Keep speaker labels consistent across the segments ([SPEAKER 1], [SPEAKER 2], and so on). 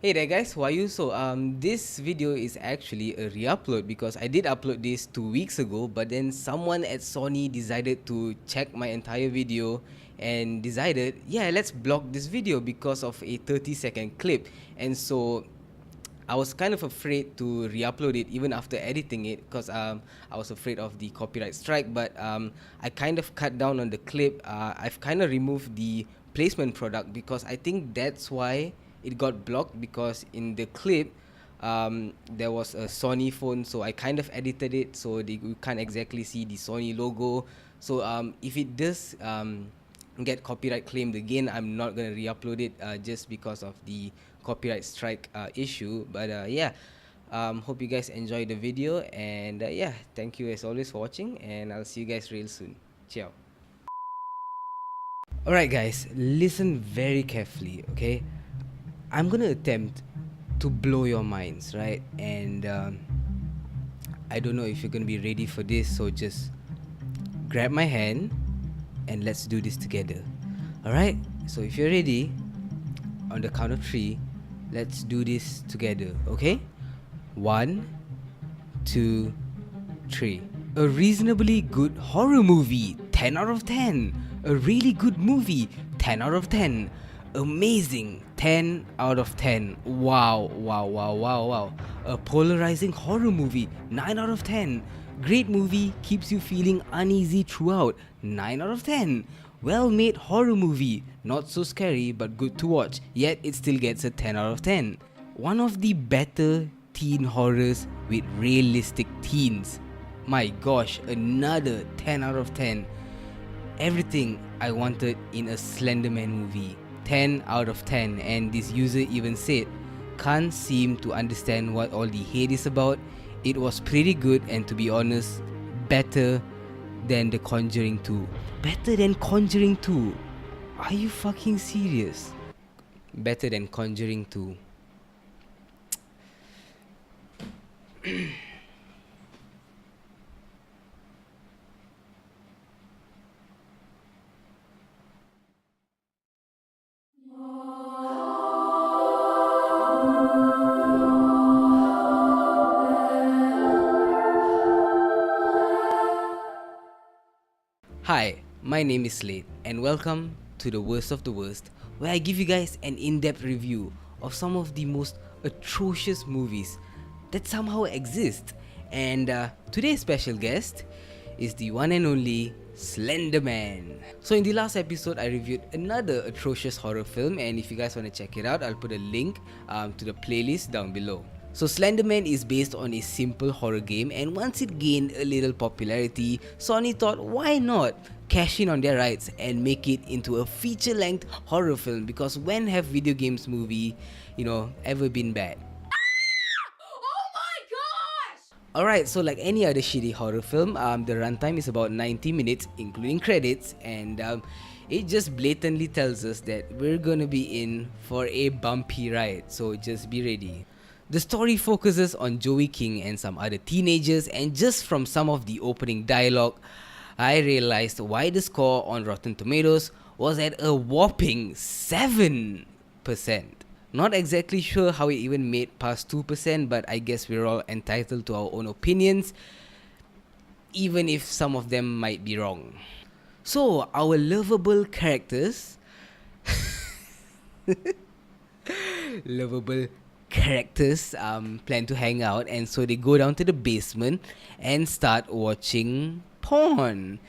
[SPEAKER 1] Hey there guys, how are you? This video is actually a re-upload because I did upload this 2 weeks ago, but then someone at Sony decided to check my entire video and decided, yeah, let's block this video because of a 30-second clip. And so I was kind of afraid to re-upload it even after editing it because I was afraid of the copyright strike, but I kind of cut down on the clip. I've kind of removed the placement product because I think that's why it got blocked, because in the clip there was a Sony phone, so I kind of edited it so you can't exactly see the Sony logo. So if it does get copyright claimed again, I'm not gonna re-upload it just because of the copyright strike issue. But yeah, hope you guys enjoy the video, and yeah, thank you as always for watching, and I'll see you guys real soon. Ciao. Alright guys, listen very carefully, okay? I'm gonna attempt to blow your minds, right? And I don't know if you're gonna be ready for this, so just grab my hand and let's do this together. Alright? So if you're ready, on the count of 3, let's do this together, okay? 1, 2, 3. A reasonably good horror movie, 10 out of 10. A really good movie, 10 out of 10. Amazing, 10 out of 10. Wow, wow, wow, wow, wow. A polarizing horror movie, 9 out of 10. Great movie, keeps you feeling uneasy throughout, 9 out of 10. Well-made horror movie, not so scary but good to watch, yet it still gets a 10 out of 10. One of the better teen horrors with realistic teens. My gosh, another 10 out of 10. Everything I wanted in a Slender Man movie, 10 out of 10. And this user even said, can't seem to understand what all the hate is about. It was pretty good, and to be honest, better than The Conjuring 2. Better than Conjuring 2? Are you fucking serious? Better than Conjuring 2. Hi, my name is Slade, and welcome to the Worst of the Worst, where I give you guys an in-depth review of some of the most atrocious movies that somehow exist. And today's special guest is the one and only Slender Man. So in the last episode, I reviewed another atrocious horror film, and if you guys want to check it out, I'll put a link to the playlist down below. So Slender Man is based on a simple horror game, and once it gained a little popularity, Sony thought, why not cash in on their rights and make it into a feature-length horror film, because when have video games movie, ever been bad? Alright, so like any other shitty horror film, the runtime is about 90 minutes including credits, and it just blatantly tells us that we're gonna be in for a bumpy ride, so just be ready. The story focuses on Joey King and some other teenagers, and just from some of the opening dialogue, I realized why the score on Rotten Tomatoes was at a whopping 7%. Not exactly sure how it even made past 2%, but I guess we're all entitled to our own opinions, even if some of them might be wrong. So, our lovable characters lovable characters plan to hang out, and so they go down to the basement and start watching porn.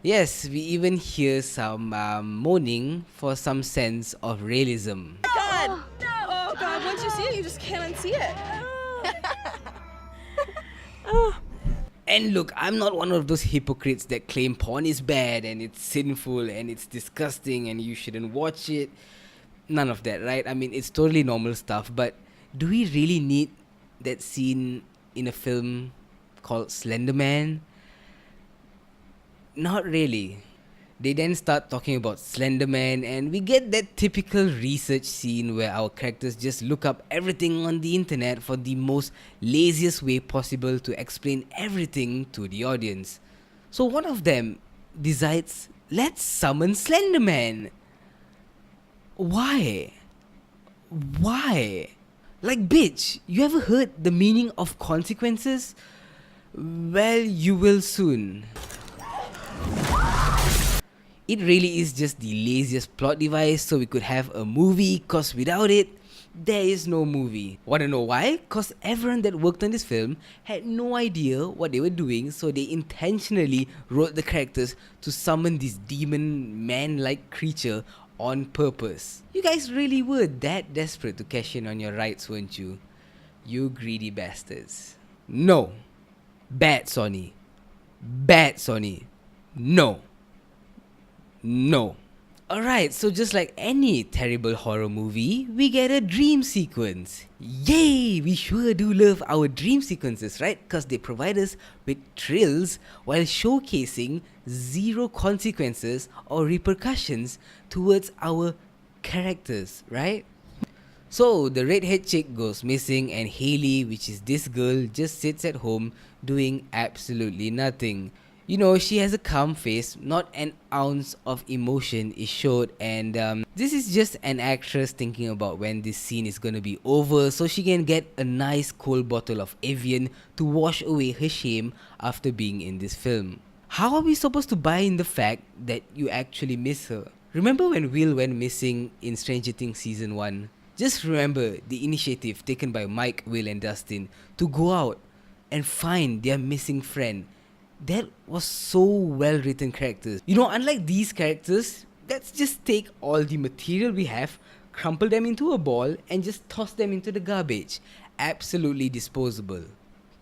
[SPEAKER 1] Yes, we even hear some moaning for some sense of realism.
[SPEAKER 2] God! No! Oh God, once you see it, you just can't unsee it.
[SPEAKER 1] And look, I'm not one of those hypocrites that claim porn is bad and it's sinful and it's disgusting and you shouldn't watch it. None of that, right? I mean, it's totally normal stuff, but do we really need that scene in a film called Slender Man? Not really. They then start talking about Slender Man, and we get that typical research scene where our characters just look up everything on the internet for the most laziest way possible to explain everything to the audience. So one of them decides, let's summon Slender Man. Why? Why? Like, bitch, you ever heard the meaning of consequences? Well, you will soon. It really is just the laziest plot device so we could have a movie, cause without it, there is no movie. Wanna know why? Cause everyone that worked on this film had no idea what they were doing, so they intentionally wrote the characters to summon this demon man-like creature on purpose. You guys really were that desperate to cash in on your rights, weren't you? You greedy bastards. No. Bad Sony. Bad Sony. No. No. Alright, so just like any terrible horror movie, we get a dream sequence. Yay! We sure do love our dream sequences, right? Because they provide us with thrills while showcasing zero consequences or repercussions towards our characters, right? So the redhead chick goes missing and Hailey, which is this girl, just sits at home doing absolutely nothing. You know, she has a calm face, not an ounce of emotion is showed, and this is just an actress thinking about when this scene is gonna be over so she can get a nice cold bottle of Evian to wash away her shame after being in this film. How are we supposed to buy in the fact that you actually miss her? Remember when Will went missing in Stranger Things Season 1? Just remember the initiative taken by Mike, Will and Dustin to go out and find their missing friend. That was so well written characters. You know, unlike these characters, let's just take all the material we have, crumple them into a ball and just toss them into the garbage. Absolutely disposable.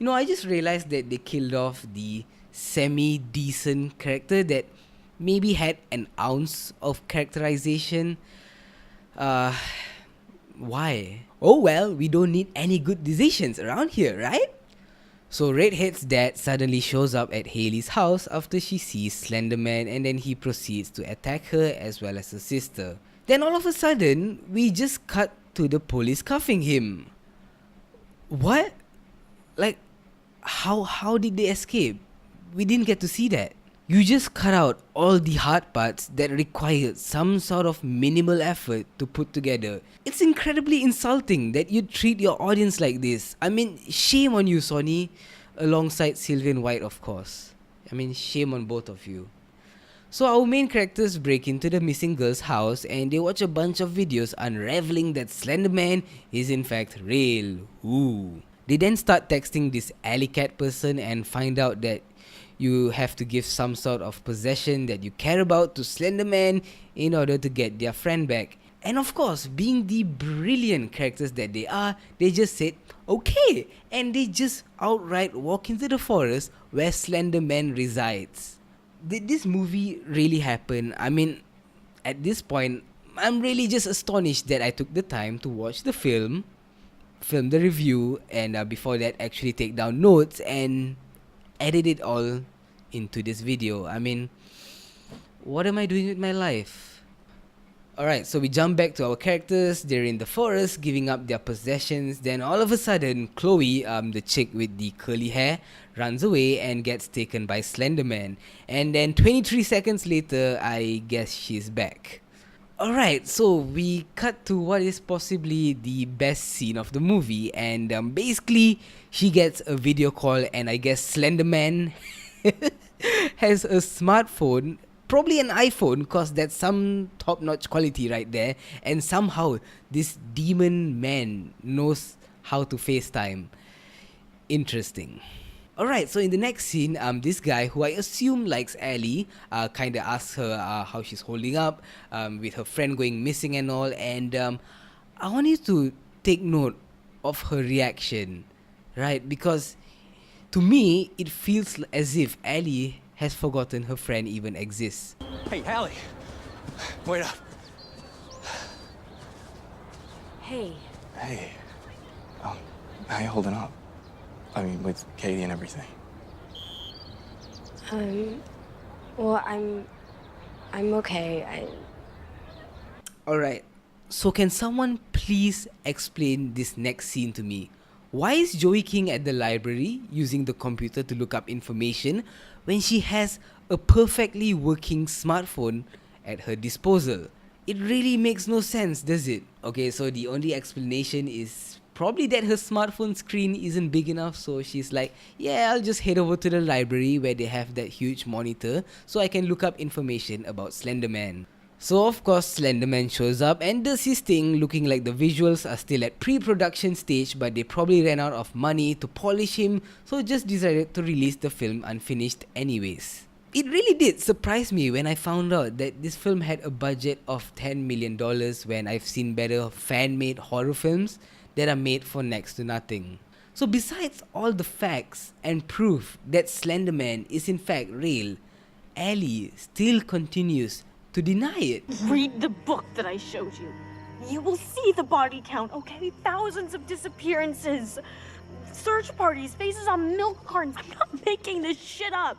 [SPEAKER 1] You know, I just realized that they killed off the semi-decent character that maybe had an ounce of characterization. Why? Oh well, we don't need any good decisions around here, right? So Redhead's dad suddenly shows up at Hailey's house after she sees Slender Man, and then he proceeds to attack her as well as her sister. Then all of a sudden, we just cut to the police cuffing him. What? Like, how did they escape? We didn't get to see that. You just cut out all the hard parts that required some sort of minimal effort to put together. It's incredibly insulting that you treat your audience like this. I mean, shame on you, Sony. Alongside Sylvian White, of course. I mean, shame on both of you. So our main characters break into the missing girl's house and they watch a bunch of videos unraveling that Slender Man is in fact real. Ooh. They then start texting this alley cat person and find out that you have to give some sort of possession that you care about to Slender Man in order to get their friend back. And of course, being the brilliant characters that they are, they just said, okay, and they just outright walk into the forest where Slender Man resides. Did this movie really happen? I mean, at this point, I'm really just astonished that I took the time to watch the film the review, and before that actually take down notes and edit it all into this video. I mean, what am I doing with my life? Alright, so we jump back to our characters. They're in the forest giving up their possessions. Then all of a sudden, Chloe, the chick with the curly hair, runs away and gets taken by Slender Man. And then 23 seconds later, I guess she's back. Alright, so we cut to what is possibly the best scene of the movie, and basically she gets a video call, and I guess Slender Man has a smartphone, probably an iPhone, cause that's some top-notch quality right there, and somehow this demon man knows how to FaceTime. Interesting. Alright, so in the next scene, this guy who I assume likes Ellie, kinda asks her how she's holding up, with her friend going missing and all, and I want you to take note of her reaction, right? Because to me, it feels as if Ellie has forgotten her friend even exists.
[SPEAKER 3] Hey, Allie! Wait up.
[SPEAKER 2] Hey.
[SPEAKER 3] Hey. How you holding up? I mean, with Katie and everything.
[SPEAKER 2] Well, I'm okay.
[SPEAKER 1] Alright, so can someone please explain this next scene to me? Why is Joey King at the library using the computer to look up information when she has a perfectly working smartphone at her disposal? It really makes no sense, does it? Okay, so the only explanation is Probably that her smartphone screen isn't big enough, so she's like, yeah, I'll just head over to the library where they have that huge monitor so I can look up information about Slender Man. So of course Slender Man shows up and does his thing, looking like the visuals are still at pre-production stage, but they probably ran out of money to polish him, so just decided to release the film unfinished anyways. It really did surprise me when I found out that this film had a budget of $10 million when I've seen better fan-made horror films that are made for next to nothing. So besides all the facts and proof that Slender Man is in fact real, Ellie still continues to deny it.
[SPEAKER 4] Read the book that I showed you. You will see the body count, okay? Thousands of disappearances. Search parties, faces on milk cartons. I'm not making this shit up.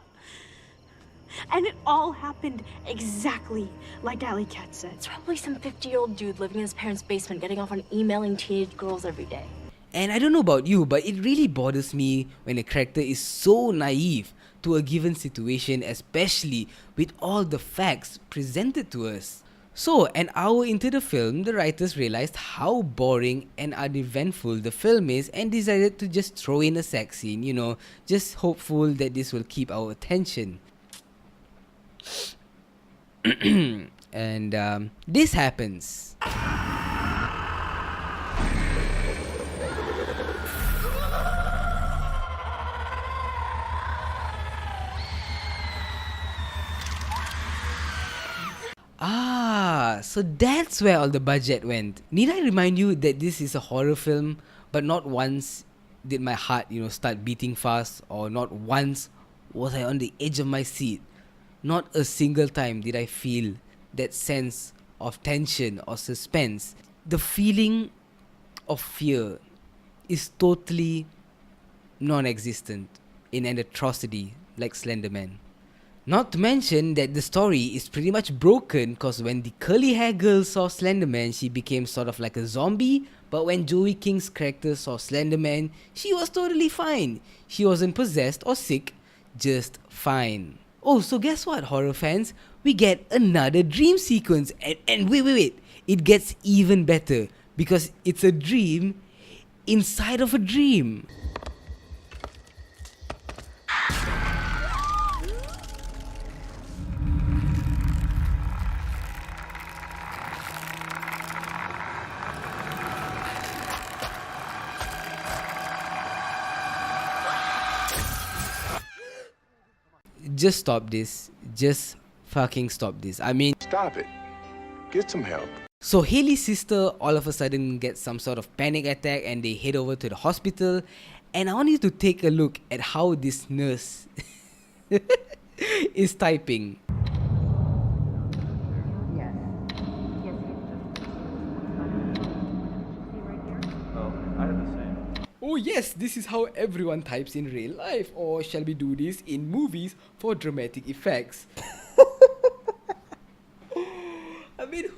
[SPEAKER 4] And it all happened exactly like Alley Cat said. It's probably some 50-year-old dude living in his parents' basement getting off on emailing teenage girls every day.
[SPEAKER 1] And I don't know about you, but it really bothers me when a character is so naive to a given situation, especially with all the facts presented to us. So, an hour into the film, the writers realized how boring and uneventful the film is and decided to just throw in a sex scene, just hopeful that this will keep our attention. And this happens. So that's where all the budget went. Need I remind you that this is a horror film, but not once did my heart, start beating fast, or not once was I on the edge of my seat. Not a single time did I feel that sense of tension or suspense. The feeling of fear is totally non-existent in an atrocity like Slender Man. Not to mention that the story is pretty much broken, because when the curly hair girl saw Slender Man, she became sort of like a zombie, but when Joey King's character saw Slender Man, she was totally fine. She wasn't possessed or sick, just fine. Oh, so guess what, horror fans? We get another dream sequence, and wait, it gets even better, because it's a dream inside of a dream. Just stop this. Just fucking stop this.
[SPEAKER 5] Stop it. Get some help.
[SPEAKER 1] So Haley's sister all of a sudden gets some sort of panic attack and they head over to the hospital. And I want you to take a look at how this nurse is typing. Oh yes, this is how everyone types in real life, or shall we do this in movies for dramatic effects?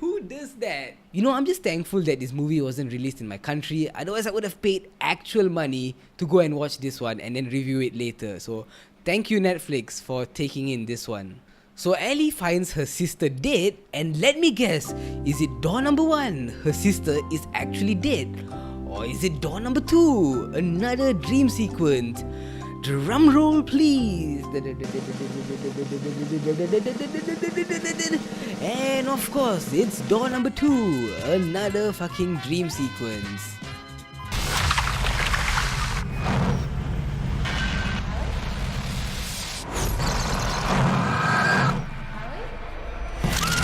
[SPEAKER 1] Who does that? I'm just thankful that this movie wasn't released in my country, otherwise I would have paid actual money to go and watch this one and then review it later. So thank you Netflix for taking in this one. So Ellie finds her sister dead, and let me guess, is it door number 1? Her sister is actually dead. Or is it door number 2? Another dream sequence. Drum roll please. And of course, it's door number 2. Another fucking dream sequence.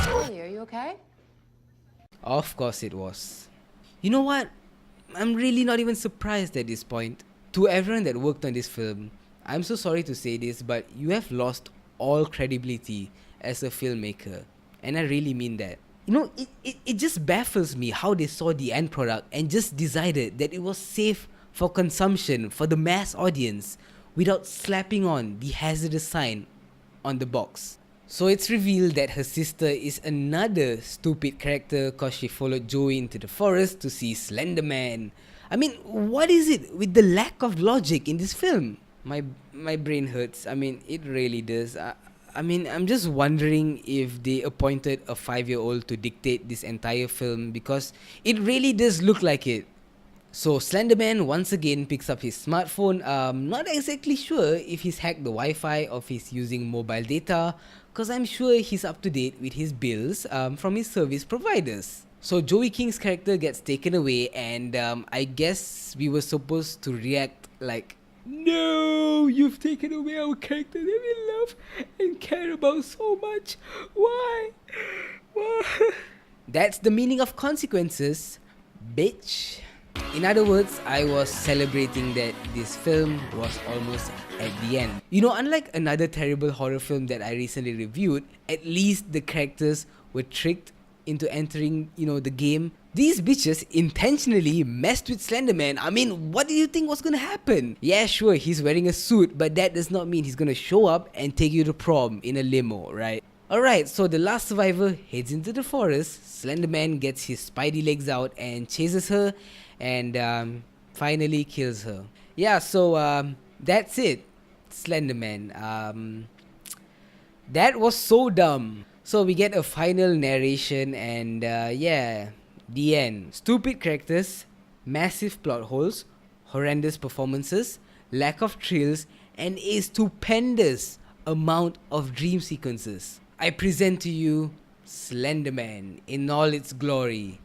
[SPEAKER 6] Ellie, are you okay?
[SPEAKER 1] Of course it was. You know what? I'm really not even surprised at this point. To everyone that worked on this film, I'm so sorry to say this, but you have lost all credibility as a filmmaker. And I really mean that. It just baffles me how they saw the end product and just decided that it was safe for consumption for the mass audience without slapping on the hazardous sign on the box. So it's revealed that her sister is another stupid character cause she followed Joey into the forest to see Slender Man. What is it with the lack of logic in this film? My brain hurts. It really does. I'm just wondering if they appointed a 5-year-old to dictate this entire film, because it really does look like it. So Slender Man once again picks up his smartphone. Not exactly sure if he's hacked the Wi-Fi or if he's using mobile data, cause I'm sure he's up to date with his bills from his service providers. So Joey King's character gets taken away, and I guess we were supposed to react like, no, you've taken away our character that we love and care about so much. Why? That's the meaning of consequences, bitch. In other words, I was celebrating that this film was almost at the end. You know, unlike another terrible horror film that I recently reviewed, at least the characters were tricked into entering, the game. These bitches intentionally messed with Slender Man. I mean, what do you think was gonna happen? Yeah, sure, he's wearing a suit, but that does not mean he's gonna show up and take you to prom in a limo, right? Alright, so the last survivor heads into the forest. Slender Man gets his spidey legs out and chases her and finally kills her. Yeah, so that's it. Slender Man. That was so dumb. So we get a final narration and yeah, the end. Stupid characters, massive plot holes, horrendous performances, lack of thrills, and a stupendous amount of dream sequences. I present to you Slender Man in all its glory,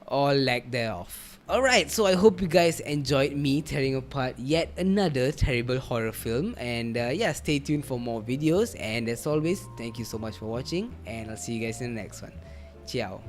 [SPEAKER 1] or lack thereof. Alright, so I hope you guys enjoyed me tearing apart yet another terrible horror film, and yeah, stay tuned for more videos, and as always, thank you so much for watching, and I'll see you guys in the next one. Ciao.